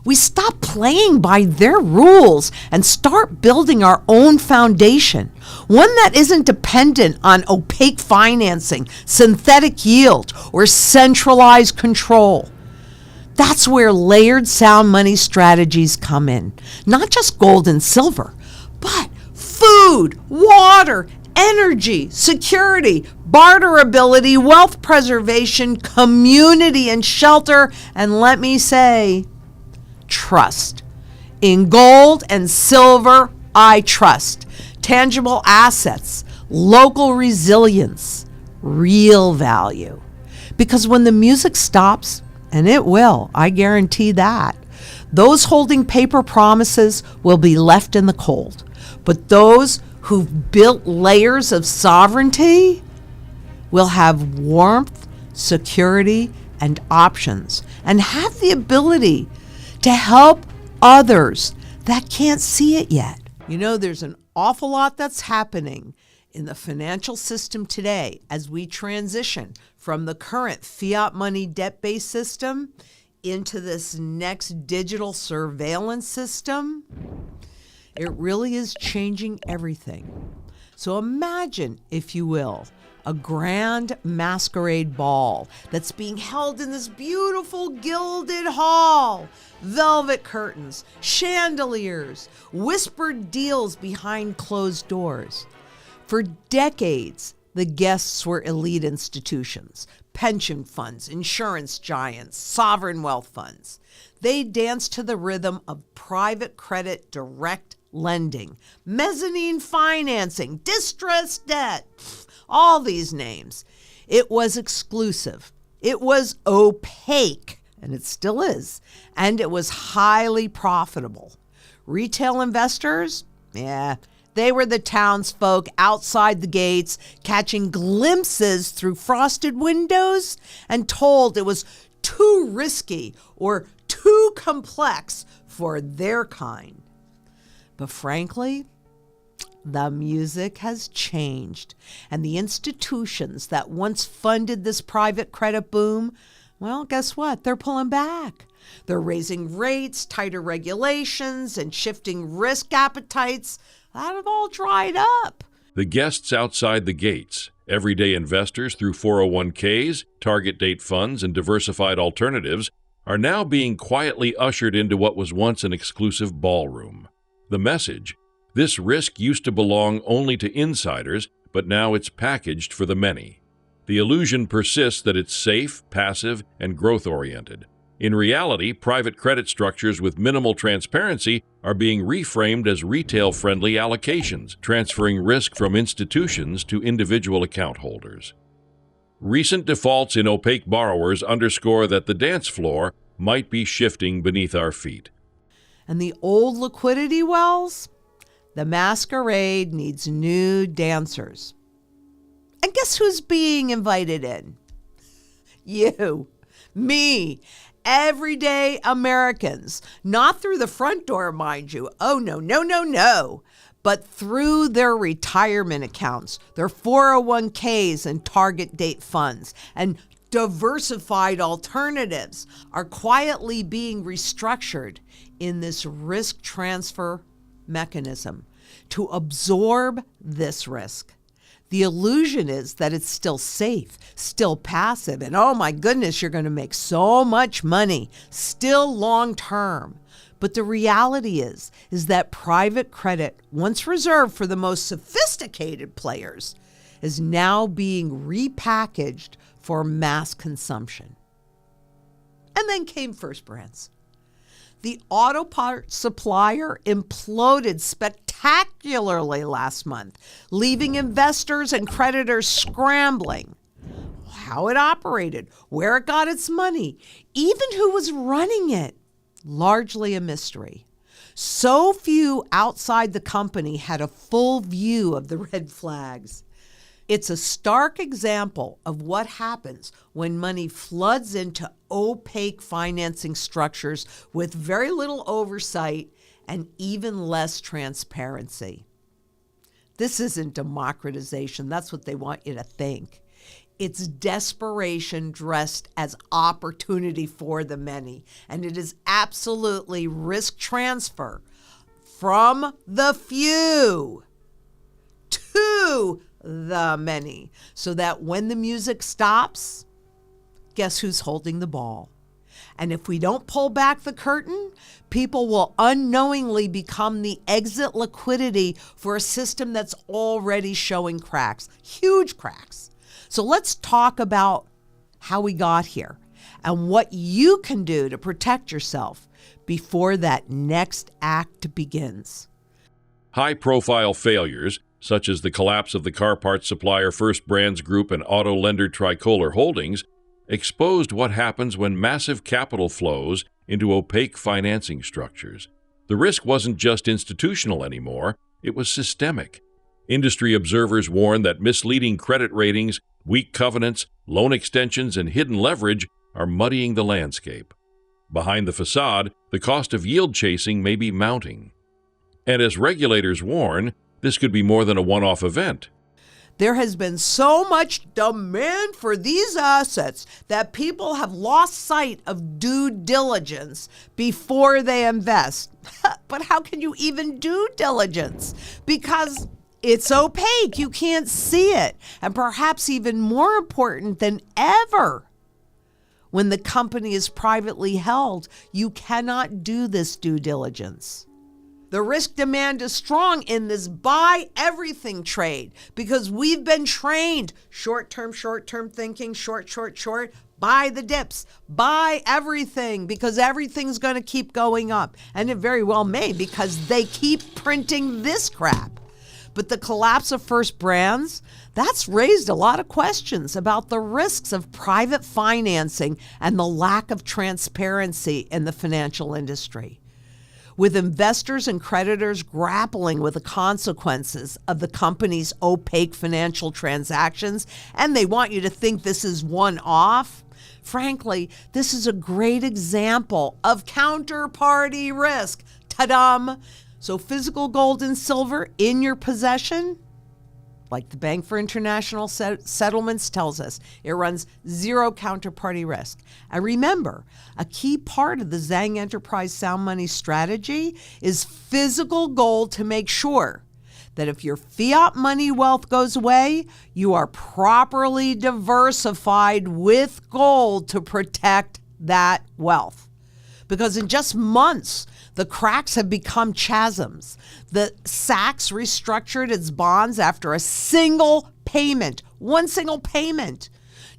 We stop playing by their rules and start building our own foundation, one that isn't dependent on opaque financing, synthetic yield, or centralized control. That's where layered sound money strategies come in. Not just gold and silver, but food, water, energy, security, barterability, wealth preservation, community and shelter, and let me say, trust. In gold and silver, I trust. Tangible assets, local resilience, real value. Because when the music stops, and it will, I guarantee that, those holding paper promises will be left in the cold. But those who've built layers of sovereignty will have warmth, security, and options, and have the ability to help others that can't see it yet. You know, there's an awful lot that's happening in the financial system today as we transition from the current fiat money debt-based system into this next digital surveillance system. It really is changing everything. So imagine, if you will, a grand masquerade ball that's being held in this beautiful gilded hall. Velvet curtains, chandeliers, whispered deals behind closed doors. For decades, the guests were elite institutions, pension funds, insurance giants, sovereign wealth funds. They danced to the rhythm of private credit direct lending, mezzanine financing, distressed debt, all these names. It was exclusive. It was opaque, and it still is, and it was highly profitable. Retail investors, they were the townsfolk outside the gates, catching glimpses through frosted windows and told it was too risky or too complex for their kind. But frankly, the music has changed, and the institutions that once funded this private credit boom, well, guess what? They're pulling back. They're raising rates, tighter regulations, and shifting risk appetites. That have all dried up. The guests outside the gates, everyday investors through 401ks, target date funds, and diversified alternatives, are now being quietly ushered into what was once an exclusive ballroom. The message: this risk used to belong only to insiders, but now it's packaged for the many. The illusion persists that it's safe, passive, and growth-oriented. In reality, private credit structures with minimal transparency are being reframed as retail-friendly allocations, transferring risk from institutions to individual account holders. Recent defaults in opaque borrowers underscore that the dance floor might be shifting beneath our feet. And the old liquidity wells? The masquerade needs new dancers. And guess who's being invited in? You, me, everyday Americans. Not through the front door, mind you. Oh, no. But through their retirement accounts, their 401ks and target date funds, and diversified alternatives are quietly being restructured in this risk transfer mechanism to absorb this risk. The illusion is that it's still safe, still passive, and oh my goodness, you're going to make so much money, still long term. But the reality is that private credit, once reserved for the most sophisticated players, is now being repackaged for mass consumption. And then came First Brands. The auto parts supplier imploded spectacularly last month, leaving investors and creditors scrambling. How it operated, where it got its money, even who was running it, largely a mystery. So few outside the company had a full view of the red flags. It's a stark example of what happens when money floods into opaque financing structures with very little oversight and even less transparency. This isn't democratization. That's what they want you to think. It's desperation dressed as opportunity for the many. And it is absolutely risk transfer from the few to the many. So that when the music stops, guess who's holding the ball? And if we don't pull back the curtain, people will unknowingly become the exit liquidity for a system that's already showing cracks, huge cracks. So let's talk about how we got here and what you can do to protect yourself before that next act begins. High-profile failures, such as the collapse of the car parts supplier First Brands Group and auto lender Tricolor Holdings, exposed what happens when massive capital flows into opaque financing structures. The risk wasn't just institutional anymore, it was systemic. Industry observers warn that misleading credit ratings, weak covenants, loan extensions, and hidden leverage are muddying the landscape. Behind the facade, the cost of yield chasing may be mounting. And as regulators warn, this could be more than a one-off event. There has been so much demand for these assets that people have lost sight of due diligence before they invest. But how can you even do diligence? Because it's opaque. You can't see it. And perhaps even more important than ever, when the company is privately held, you cannot do this due diligence. The risk demand is strong in this buy everything trade because we've been trained short-term thinking, short, buy the dips, buy everything because everything's going to keep going up. And it very well may because they keep printing this crap. But the collapse of First Brands, that's raised a lot of questions about the risks of private financing and the lack of transparency in the financial industry. With investors and creditors grappling with the consequences of the company's opaque financial transactions, and they want you to think this is one-off, frankly, this is a great example of counterparty risk. Ta-dam! So physical gold and silver in your possession, like the Bank for International Settlements tells us, it runs zero counterparty risk. And remember, a key part of the Zang Enterprise Sound Money strategy is physical gold to make sure that if your fiat money wealth goes away, you are properly diversified with gold to protect that wealth. Because in just months, the cracks have become chasms. The Saks restructured its bonds after one single payment.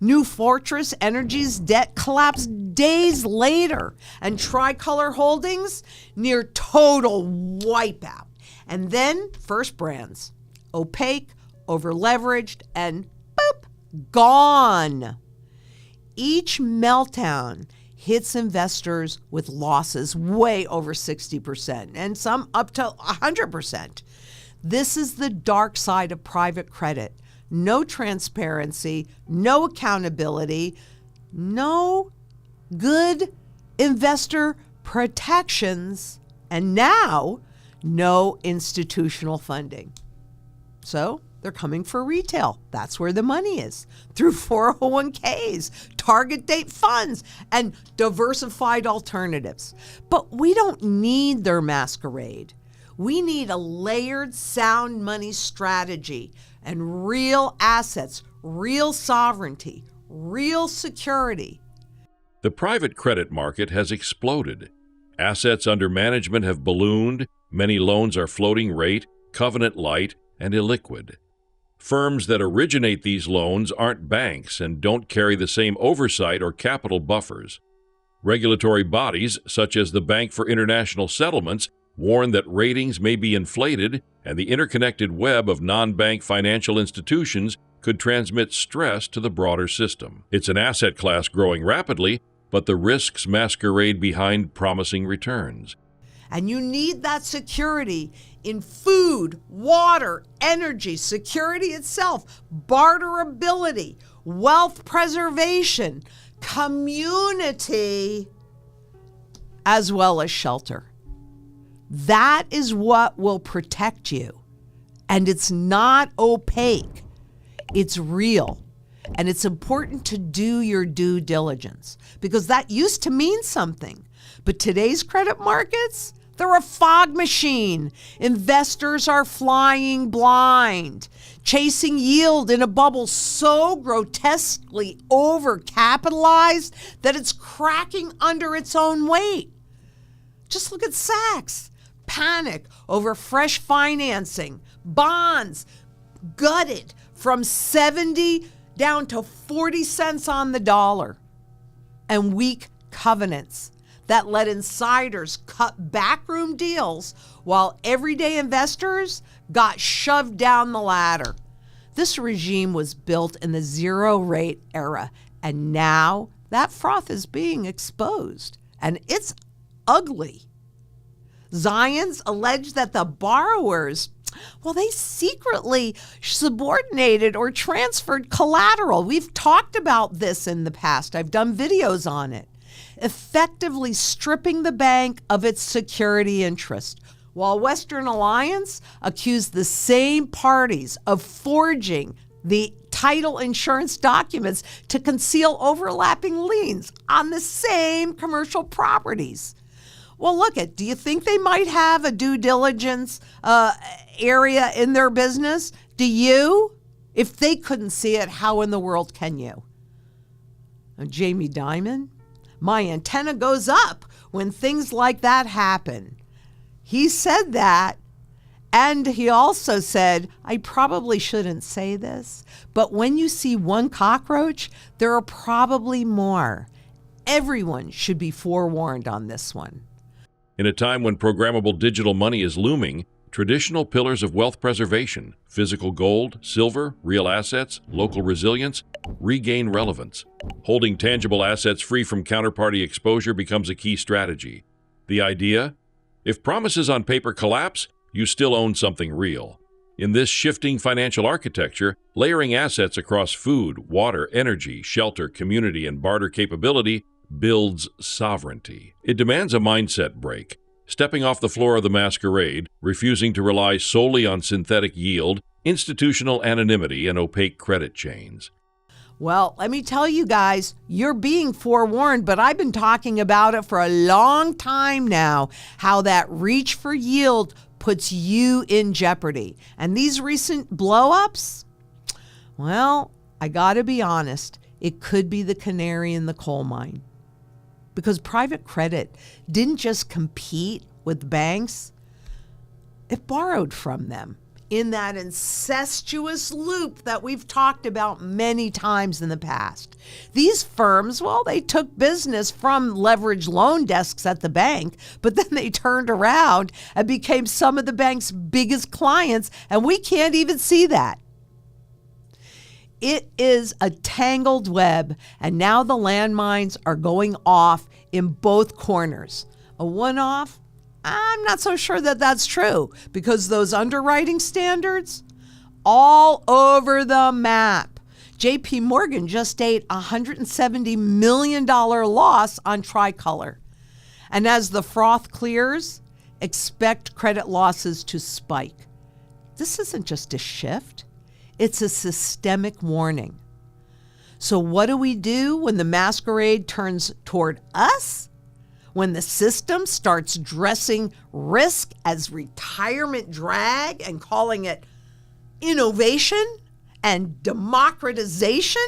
New Fortress Energy's debt collapsed days later, and Tricolor Holdings near total wipeout. And then First Brands, opaque, over-leveraged, and boop, gone. Each meltdown hits investors with losses way over 60% and some up to 100%. This is the dark side of private credit. No transparency, no accountability, no good investor protections, and now no institutional funding. So they're coming for retail. That's where the money is, through 401ks, target date funds, and diversified alternatives. But we don't need their masquerade. We need a layered sound money strategy and real assets, real sovereignty, real security. The private credit market has exploded. Assets under management have ballooned, many loans are floating rate, covenant light, and illiquid. Firms that originate these loans aren't banks and don't carry the same oversight or capital buffers. Regulatory bodies, such as the Bank for International Settlements, warn that ratings may be inflated and the interconnected web of non-bank financial institutions could transmit stress to the broader system. It's an asset class growing rapidly, but the risks masquerade behind promising returns. And you need that security in food, water, energy, security itself, barterability, wealth preservation, community, as well as shelter. That is what will protect you. And it's not opaque. It's real. And it's important to do your due diligence because that used to mean something. But today's credit markets, they're a fog machine. Investors are flying blind, chasing yield in a bubble so grotesquely overcapitalized that it's cracking under its own weight. Just look at Saks. Panic over fresh financing, bonds gutted from 70 down to 40 cents on the dollar, and weak covenants that let insiders cut backroom deals while everyday investors got shoved down the ladder. This regime was built in the zero-rate era, and now that froth is being exposed, and it's ugly. Zions allege that the borrowers, well, they secretly subordinated or transferred collateral. We've talked about this in the past. I've done videos on it. Effectively stripping the bank of its security interest, while Western Alliance accused the same parties of forging the title insurance documents to conceal overlapping liens on the same commercial properties. Well, do you think they might have a due diligence area in their business? Do you? If they couldn't see it, how in the world can you? Jamie Dimon, my antenna goes up when things like that happen. He said that, and he also said, I probably shouldn't say this, but when you see one cockroach, there are probably more. Everyone should be forewarned on this one. In a time when programmable digital money is looming, traditional pillars of wealth preservation, physical gold, silver, real assets, local resilience, regain relevance. Holding tangible assets free from counterparty exposure becomes a key strategy. The idea? If promises on paper collapse, you still own something real. In this shifting financial architecture, layering assets across food, water, energy, shelter, community, and barter capability builds sovereignty. It demands a mindset break, stepping off the floor of the masquerade, refusing to rely solely on synthetic yield, institutional anonymity, and opaque credit chains. Well, let me tell you guys, you're being forewarned, but I've been talking about it for a long time now, how that reach for yield puts you in jeopardy. And these recent blow-ups, well, I gotta be honest, it could be the canary in the coal mine. Because private credit didn't just compete with banks, it borrowed from them in that incestuous loop that we've talked about many times in the past. These firms, well, they took business from leveraged loan desks at the bank, but then they turned around and became some of the bank's biggest clients, and we can't even see that. It is a tangled web, and now the landmines are going off in both corners. A one-off? I'm not so sure that that's true, because those underwriting standards, all over the map. JP Morgan just ate a $170 million loss on Tricolor. And as the froth clears, expect credit losses to spike. This isn't just a shift. It's a systemic warning. So what do we do when the masquerade turns toward us? When the system starts dressing risk as retirement drag and calling it innovation and democratization?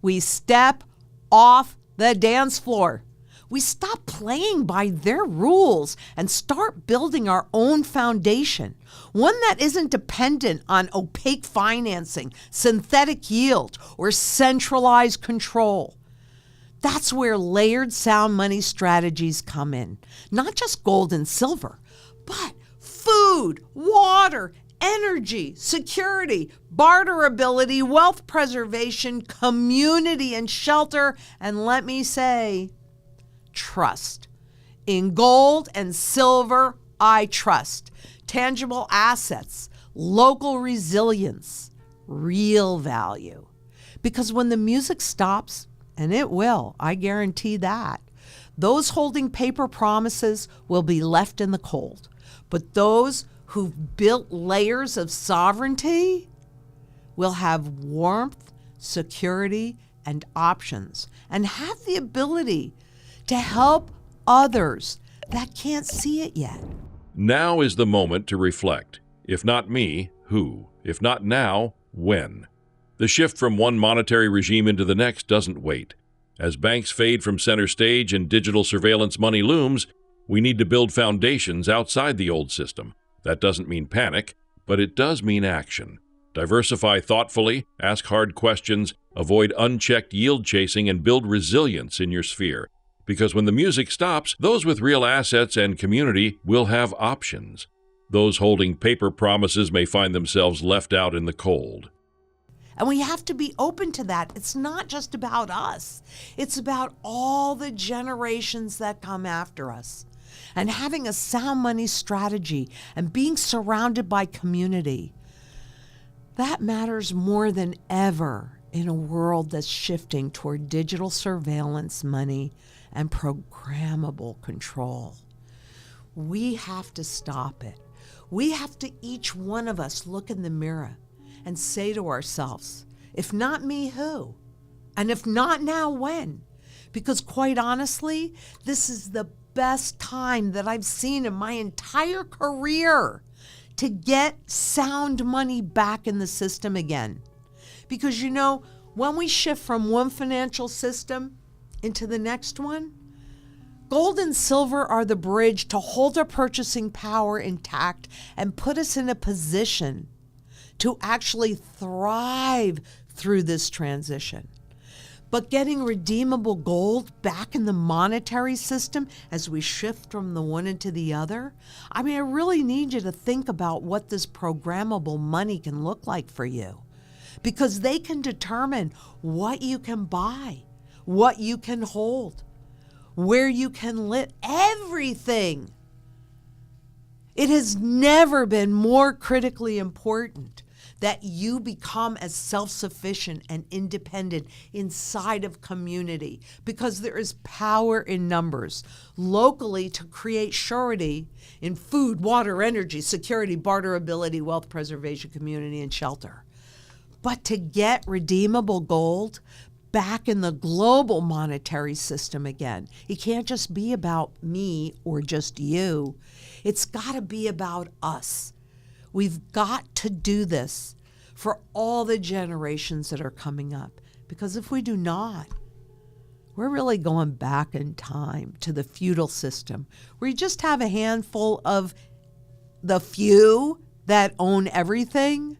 We step off the dance floor. We stop playing by their rules and start building our own foundation, one that isn't dependent on opaque financing, synthetic yield, or centralized control. That's where layered sound money strategies come in. Not just gold and silver, but food, water, energy, security, barterability, wealth preservation, community and shelter, and let me say, trust. In gold and silver, I trust. Tangible assets, local resilience, real value. Because when the music stops, and it will, I guarantee that, those holding paper promises will be left in the cold. But those who've built layers of sovereignty will have warmth, security, and options, and have the ability to help others that can't see it yet. Now is the moment to reflect. If not me, who? If not now, when? The shift from one monetary regime into the next doesn't wait. As banks fade from center stage and digital surveillance money looms, we need to build foundations outside the old system. That doesn't mean panic, but it does mean action. Diversify thoughtfully, ask hard questions, avoid unchecked yield chasing, and build resilience in your sphere. Because when the music stops, those with real assets and community will have options. Those holding paper promises may find themselves left out in the cold. And we have to be open to that. It's not just about us. It's about all the generations that come after us. And having a sound money strategy and being surrounded by community, that matters more than ever in a world that's shifting toward digital surveillance money and programmable control. We have to stop it. We have to, each one of us, look in the mirror and say to ourselves, if not me, who? And if not now, when? Because quite honestly, this is the best time that I've seen in my entire career to get sound money back in the system again. Because when we shift from one financial system into the next one, gold and silver are the bridge to hold our purchasing power intact and put us in a position to actually thrive through this transition. But getting redeemable gold back in the monetary system as we shift from the one into the other, I really need you to think about what this programmable money can look like for you, because they can determine what you can buy, what you can hold, where you can live, everything. It has never been more critically important that you become as self-sufficient and independent inside of community, because there is power in numbers locally to create surety in food, water, energy, security, barterability, wealth preservation, community, and shelter. But to get redeemable gold back in the global monetary system again, it can't just be about me or just you. It's got to be about us. We've got to do this for all the generations that are coming up. Because if we do not, we're really going back in time to the feudal system, where you just have a handful of the few that own everything,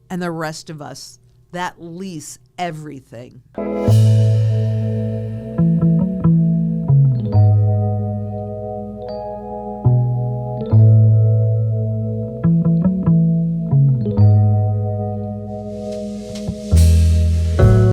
and the rest of us that lease everything.